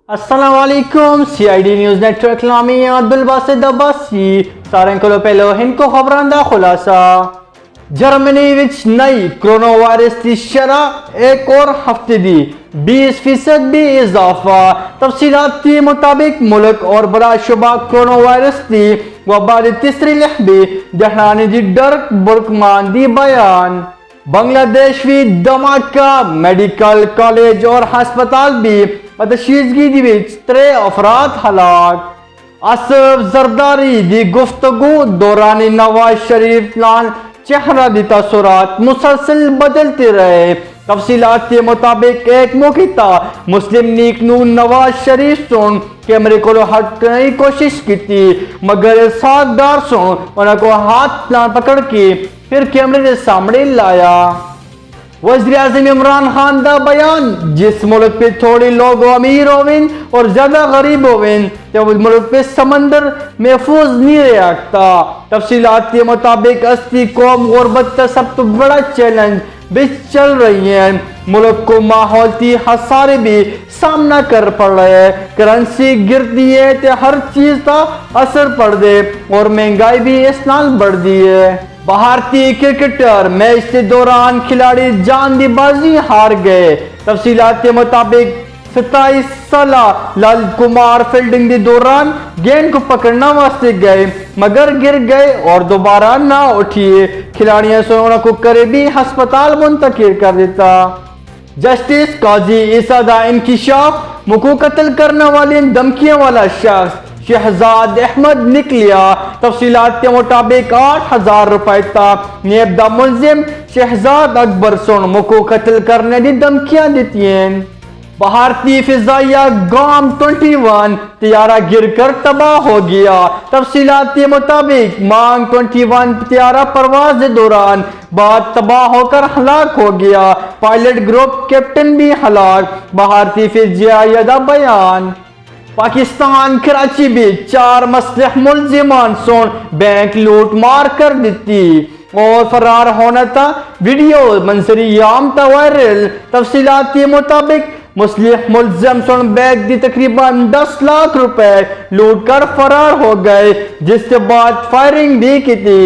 السلام علیکم سی I D news network نامی عبدالباسط عباسی سارے کو پہلو ہندکو خبراں دا خلاصہ جرمنی وچ نئی کرونا وائرس کی شرح ایک اور ہفتے دی 20% بھی اضافہ تفصیلات کے مطابق ملک اور بڑا شبہ کرونا وائرس کی وبا دی تیسری لہبی جہانی دی ڈرک برکمان دی بیان بنگلہ دیش بھی دھماکہ میڈیکل کالج اور ہسپتال بھی پتشیزگی دی وچ 3 افراد ہلاک آصف زرداری دی گفتگو دوران نواز شریف لان چہرہ دی تاثرات مسلسل بدلتے رہے تفصیلات کے مطابق ایک موقع تا مسلم لیگ نو نواز شریف سن کیمرے کو ہٹنے کی کوشش کی تھی مگر ساتھ دار سن انہوں کو ہاتھ پکڑ کے پھر کیمرے کے سامنے لایا وزیر اعظم عمران خان دا بیان جس ملک پہ تھوڑے لوگ امیر ہوئیں اور زیادہ غریب ہوئیں جب ملک پہ سمندر محفوظ نہیں رہتا تفصیلات کے مطابق استی قوم غربت کا سب تو بڑا چیلنج بھی چل رہی ہیں ملک کو ماحولیاتی خسارے بھی سامنا کر پڑ رہے ہیں کرنسی گرتی ہے تو ہر چیز کا اثر پڑ دے اور مہنگائی بھی اس نال بڑھ دی ہے بھارتی کرکٹر میچ کے دوران کھلاڑی جان دی بازی ہار گئے تفصیلات کے مطابق 27 سالہ لال کمار فیلڈنگ کے دوران گیند کو پکڑنا واسطے گئے مگر گر گئے اور دوبارہ نہ اٹھیے کھلاڑیوں سے انہوں کو قریبی ہسپتال منتقل کر دیتا جسٹس قاضی عیسیٰ دا انکشاف مکو قتل کرنے والی دھمکیوں والا شخص شہزاد احمد نکلیا تفصیلات کے مطابق 8,000 روپے تا نیب دا ملزم شہزاد اکبر سن مکو قتل کرنے دی دھمکیاں دیتی ہیں بھارتی فضائیہ گام 21 طیارہ گر کر تباہ ہو گیا تفصیلات کے مطابق مانگ 21 طیارہ پرواز کے دوران بعد تباہ ہو کر ہلاک ہو گیا پائلٹ گروپ کیپٹن بھی ہلاک بھارتی فضائیہ دا بیان پاکستان کراچی بھی 4 مسلح ملزمان سن بینک لوٹ مار کر دیتی اور فرار ہونا تھا ویڈیو منظری عام تا وائرل تفصیلات کے مطابق مسلح ملزم سن بینک دی تقریباً 10 لاکھ روپے لوٹ کر فرار ہو گئے جس کے بعد فائرنگ بھی کی تھی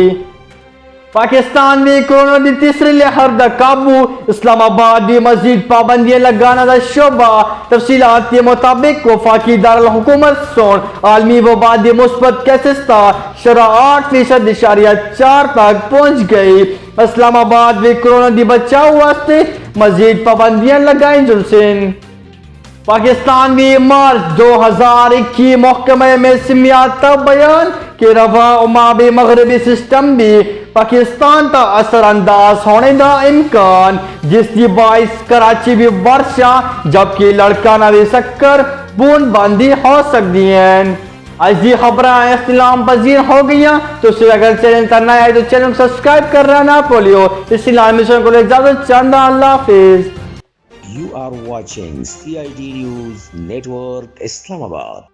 پاکستان میں کورونا دی تیسری لہر دا قابو اسلام آباد بھی مزید پابندیاں لگانا دا شعبہ تفصیلات کے مطابق وفاقی دارالحکومت سن عالمی وبا دی مثبت کیسز تا شرح 8.4% تک پہنچ گئی اسلام آباد میں کورونا دی بچاؤ واسطے مزید پابندیاں لگائیں جلسیں پاکستان بھی مارچ 2021 محکمہ میں سمیات تا بیان کہ رفع امابی مغربی سسٹم بھی پاکستان تا اثر انداز ہونے دا امکان جس کی باعث کراچی بھی برشا جبکہ لڑکانہ بھی سکر بون باندی ہو سکتی ہیں آج دی خبریں اختلام پذیر ہو گئیاں تو اگر چینل پر نہ آئے تو چینل سبسکرائب کرنا نہ بھولیو اس لیے مشن کو اجازت چاہتا اللہ حافظ You are watching CID News Network Islamabad.